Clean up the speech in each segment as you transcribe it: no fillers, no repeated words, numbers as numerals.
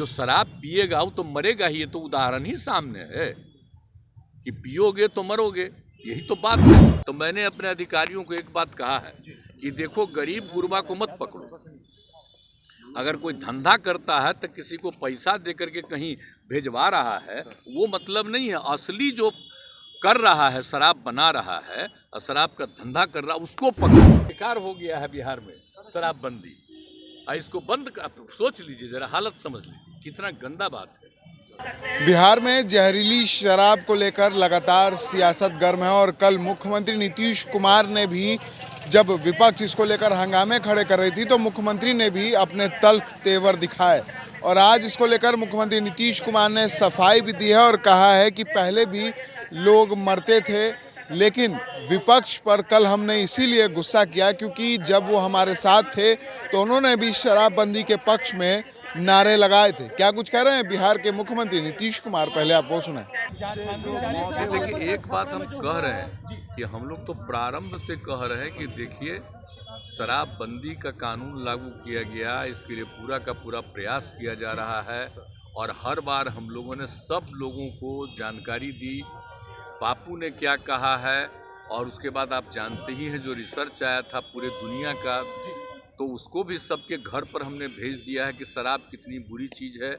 जो शराब पिएगा वो तो मरेगा ही। ये तो उदाहरण ही सामने है कि पियोगे तो मरोगे, यही तो बात है। तो मैंने अपने अधिकारियों को एक बात कहा है कि देखो, गरीब गुरबा को मत पकड़ो। अगर कोई धंधा करता है तो किसी को पैसा दे करके कहीं भेजवा रहा है, वो मतलब नहीं है। असली जो कर रहा है, शराब बना रहा है और शराब का धंधा कर रहा है, उसको पकड़ो। बेकार हो गया है बिहार में शराबबंदी। इसको बंद सोच लीजिए जरा, हालत समझ लीजिए, कितना गंदा बात है। बिहार में जहरीली शराब को लेकर लगातार सियासत गर्म है और कल मुख्यमंत्री नीतीश कुमार ने भी, जब विपक्ष इसको लेकर हंगामे खड़े कर रही थी, तो मुख्यमंत्री ने भी अपने तल्ख तेवर दिखाए। और आज इसको लेकर मुख्यमंत्री नीतीश कुमार ने सफाई भी दी है और कहा है कि पहले भी लोग मरते थे, लेकिन विपक्ष पर कल हमने इसीलिए गुस्सा किया क्योंकि जब वो हमारे साथ थे तो उन्होंने भी शराबबंदी के पक्ष में नारे लगाए थे। क्या कुछ कह रहे हैं बिहार के मुख्यमंत्री नीतीश कुमार, पहले आप वो सुने। देखिए, एक बात हम कह रहे हैं कि हम लोग तो प्रारंभ से कह रहे हैं कि देखिए, शराबबंदी का कानून लागू किया गया, इसके लिए पूरा का पूरा प्रयास किया जा रहा है और हर बार हम लोगों ने सब लोगों को जानकारी दी। बापू ने क्या कहा है, और उसके बाद आप जानते ही हैं जो रिसर्च आया था पूरे दुनिया का, तो उसको भी सबके घर पर हमने भेज दिया है कि शराब कितनी बुरी चीज़ है,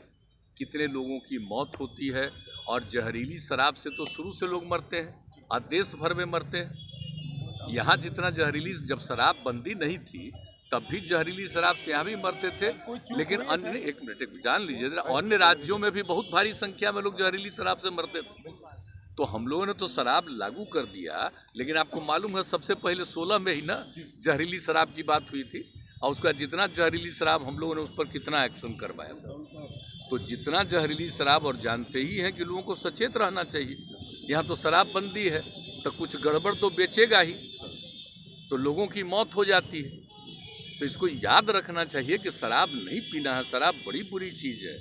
कितने लोगों की मौत होती है। और जहरीली शराब से तो शुरू से लोग मरते हैं और देश भर में मरते हैं। यहाँ जितना जहरीली, जब शराब बंदी नहीं थी तब भी जहरीली शराब से यहाँ भी मरते थे, लेकिन अन्य, एक मिनट जान लीजिए, अन्य राज्यों में भी बहुत भारी संख्या में लोग जहरीली शराब से मरते थे। तो हम लोगों ने तो शराब लागू कर दिया, लेकिन आपको मालूम है सबसे पहले 16 में ही ना जहरीली शराब की बात हुई थी, और उसका जितना जहरीली शराब हम लोगों ने उस पर कितना एक्शन करवाया। तो जितना जहरीली शराब, और जानते ही हैं कि लोगों को सचेत रहना चाहिए। यहाँ तो शराब बंदी है तो कुछ गड़बड़ तो बेचेगा ही, तो लोगों की मौत हो जाती है। तो इसको याद रखना चाहिए कि शराब नहीं पीना है, शराब बड़ी बुरी चीज़ है,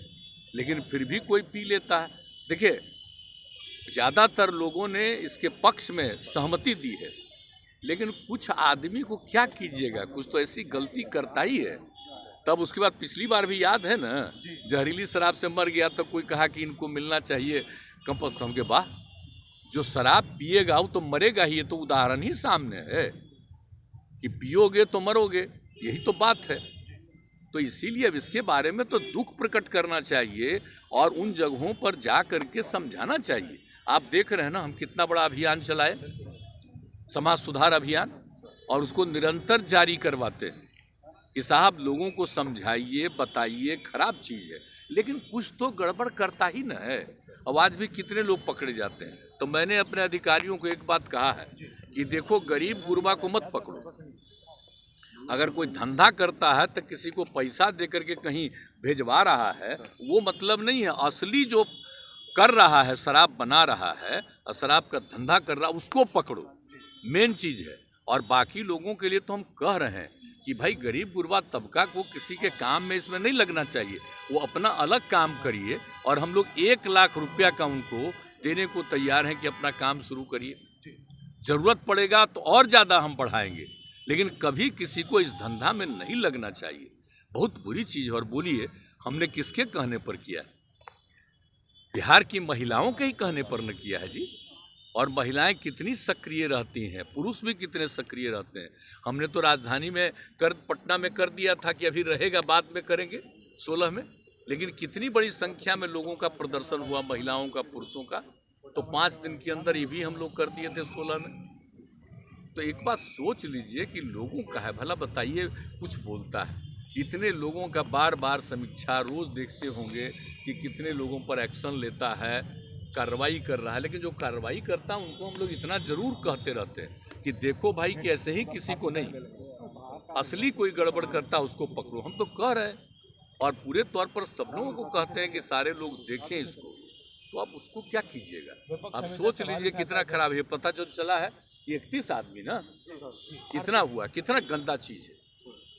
लेकिन फिर भी कोई पी लेता है। देखिए, ज़्यादातर लोगों ने इसके पक्ष में सहमति दी है, लेकिन कुछ आदमी को क्या कीजिएगा, कुछ तो ऐसी गलती करता ही है। तब उसके बाद पिछली बार भी याद है ना, जहरीली शराब से मर गया तो कोई कहा कि इनको मिलना चाहिए कंपल्सन के। बाद जो शराब पिएगा वो तो मरेगा ही। ये तो उदाहरण ही सामने है कि पियोगे तो मरोगे, यही तो बात है। तो इसीलिए अब इसके बारे में तो दुख प्रकट करना चाहिए और उन जगहों पर जा करके समझाना चाहिए। आप देख रहे हैं ना, हम कितना बड़ा अभियान चलाए, समाज सुधार अभियान, और उसको निरंतर जारी करवाते हैं कि साहब लोगों को समझाइए, बताइए, खराब चीज़ है, लेकिन कुछ तो गड़बड़ करता ही न है। अब आज भी कितने लोग पकड़े जाते हैं। तो मैंने अपने अधिकारियों को एक बात कहा है कि देखो, गरीब गुरबा को मत पकड़ो। अगर कोई धंधा करता है तो किसी को पैसा दे करके कहीं भेजवा रहा है, वो मतलब नहीं है। असली जो कर रहा है, शराब बना रहा है और शराब का धंधा कर रहा है, उसको पकड़ो, मेन चीज़ है। और बाकी लोगों के लिए तो हम कह रहे हैं कि भाई, गरीब गुरबा तबका को किसी के काम में इसमें नहीं लगना चाहिए, वो अपना अलग काम करिए। और हम लोग 1 लाख रुपया का उनको देने को तैयार हैं कि अपना काम शुरू करिए। ज़रूरत पड़ेगा तो और ज़्यादा हम बढ़ाएंगे, लेकिन कभी किसी को इस धंधा में नहीं लगना चाहिए। बहुत बुरी चीज़ है। और बोलिए, हमने किसके कहने पर किया? बिहार की महिलाओं के ही कहने पर न किया है जी। और महिलाएं कितनी सक्रिय रहती हैं, पुरुष भी कितने सक्रिय रहते हैं। हमने तो राजधानी में पटना में कर दिया था कि अभी रहेगा, बाद में करेंगे 16 में, लेकिन कितनी बड़ी संख्या में लोगों का प्रदर्शन हुआ, महिलाओं का, पुरुषों का। तो 5 दिन के अंदर ये भी हम लोग कर दिए थे 16 में। तो एक बात सोच लीजिए कि लोगों का है भला, बताइए, कुछ बोलता है। इतने लोगों का बार बार समीक्षा, रोज देखते होंगे कि कितने लोगों पर एक्शन लेता है, कार्रवाई कर रहा है। लेकिन जो कार्रवाई करता है उनको हम लोग इतना जरूर कहते रहते हैं कि देखो भाई, कि ऐसे ही किसी को नहीं, असली कोई गड़बड़ करता उसको पकड़ो। हम तो कह रहे हैं और पूरे तौर पर सब लोगों को कहते हैं कि सारे लोग देखें इसको। तो आप उसको क्या कीजिएगा? आप सोच लीजिए कितना खराब है। पता जो चला है 31 आदमी ना, कितना हुआ, कितना गंदा चीज़ है।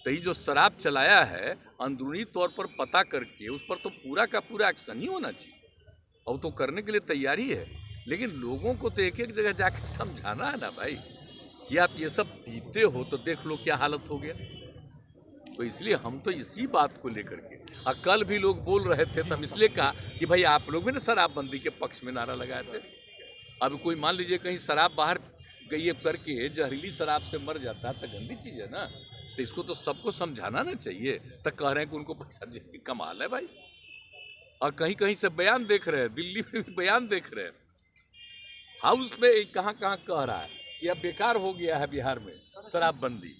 तो ये जो शराब चलाया है, अंदरूनी तौर पर पता करके उस पर तो पूरा का पूरा एक्शन ही होना चाहिए, और तो करने के लिए तैयारी है। लेकिन लोगों को तो एक एक जगह जाकर समझाना है ना भाई, कि आप ये सब पीते हो तो देख लो क्या हालत हो गया। तो इसलिए हम तो इसी बात को लेकर के, और कल भी लोग बोल रहे थे तो हम इसलिए कहा कि भाई आप लोग भी ना शराबबंदी के पक्ष में नारा लगाए थे। अब कोई मान लीजिए कहीं शराब बाहर गई करके जहरीली शराब से मर जाता है तो गंदी चीज़ है ना, तो इसको तो सबको समझाना ना चाहिए। तो कह रहे हैं कि उनको पैसा दे कमाल है भाई, और कहीं कहीं से बयान देख रहे हैं, दिल्ली में भी बयान देख रहे हैं, हाउस पे कहाँ कहाँ कह रहा है कि अब बेकार हो गया है बिहार में शराबबंदी,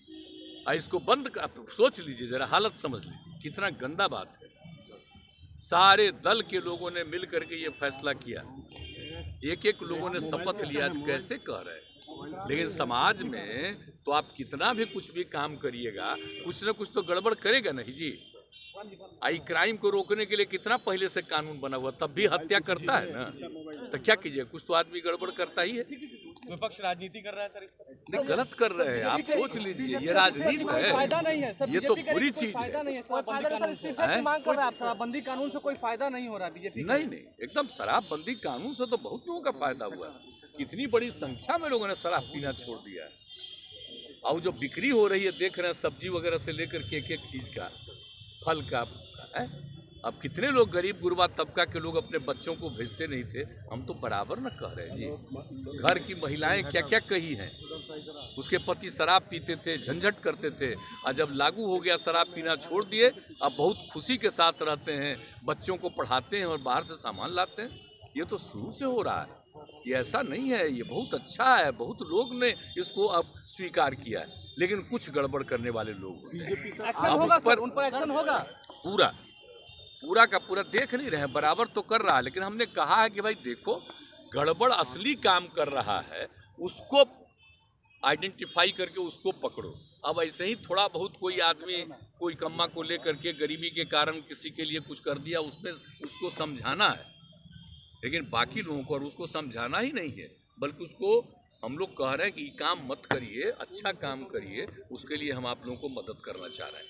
और इसको बंद कर। सोच लीजिए जरा, हालत समझ लीजिए कितना गंदा बात है। सारे दल के लोगों ने मिल करके ये फैसला किया, एक एक लोगों ने शपथ लिया। आज कैसे कह रहे हैं, लेकिन समाज में तो आप कितना भी कुछ भी काम करिएगा, कुछ ना कुछ तो गड़बड़ करेगा नहीं जी। आई क्राइम को रोकने के लिए कितना पहले से कानून बना हुआ, तब भी हत्या करता है ना, तो क्या कीजिए, कुछ तो आदमी गड़बड़ करता ही है। विपक्ष राजनीति कर रहा है सर, इस पर नहीं, गलत कर रहे हैं। आप सोच लीजिए, ये राजनीति है, फायदा नहीं है सर, ये तो बुरी चीज फायदा है। नहीं है। इस्तीफा की मांग कर रहा है आप, शराबबंदी कानून से कोई फायदा नहीं हो रहा बीजेपी। नहीं नहीं, एकदम शराबबंदी कानून से तो बहुत लोगों का फायदा हुआ है। कितनी बड़ी संख्या में लोगों ने शराब पीना छोड़ दिया है, और जो बिक्री हो रही है देख रहे हैं, सब्जी वगैरह से लेकर के एक एक चीज का, फल का है। अब कितने लोग गरीब गुरबा तबका के लोग अपने बच्चों को भेजते नहीं थे, हम तो बराबर न कह रहे हैं जी। घर की महिलाएं क्या क्या कही हैं, उसके पति शराब पीते थे, झंझट करते थे, और जब लागू हो गया शराब पीना छोड़ दिए, अब बहुत खुशी के साथ रहते हैं, बच्चों को पढ़ाते हैं और बाहर से सामान लाते हैं। ये तो शुरू से हो रहा है, ये ऐसा नहीं है, ये बहुत अच्छा है। बहुत लोग ने इसको अब स्वीकार किया है, लेकिन कुछ गड़बड़ करने वाले लोग होते हैं। एक्शन होगा सर, उन पर एक्शन होगा। पूरा का पूरा देख नहीं रहे, बराबर तो कर रहा है, लेकिन हमने कहा है कि भाई देखो, गड़बड़ असली काम कर रहा है उसको आइडेंटिफाई करके उसको पकड़ो। अब ऐसे ही थोड़ा बहुत कोई आदमी कोई कम्मा को लेकर के गरीबी के कारण किसी के लिए कुछ कर दिया, उसमें उसको समझाना है, लेकिन बाकी लोगों को और उसको समझाना ही नहीं है, बल्कि उसको हम लोग कह रहे हैं कि काम मत करिए, अच्छा काम करिए, उसके लिए हम आप लोगों को मदद करना चाह रहे हैं।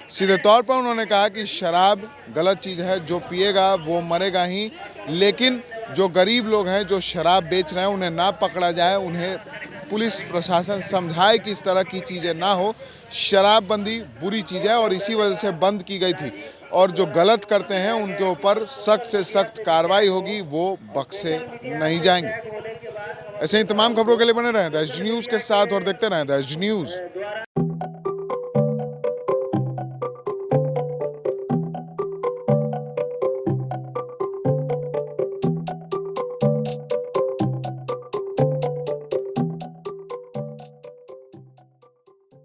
सीधे तौर पर उन्होंने कहा कि शराब गलत चीज़ है, जो पिएगा वो मरेगा ही, लेकिन जो गरीब लोग हैं जो शराब बेच रहे हैं उन्हें ना पकड़ा जाए, उन्हें पुलिस प्रशासन समझाए कि इस तरह की चीज़ें ना हो। शराबबंदी बुरी चीज़ है और इसी वजह से बंद की गई थी, और जो गलत करते हैं उनके ऊपर सख्त से सख्त कार्रवाई होगी, वो बख्शे नहीं जाएंगे। ऐसे ही तमाम खबरों के लिए बने रहें द एसडी न्यूज़ के साथ और देखते रहें द एसडी न्यूज़।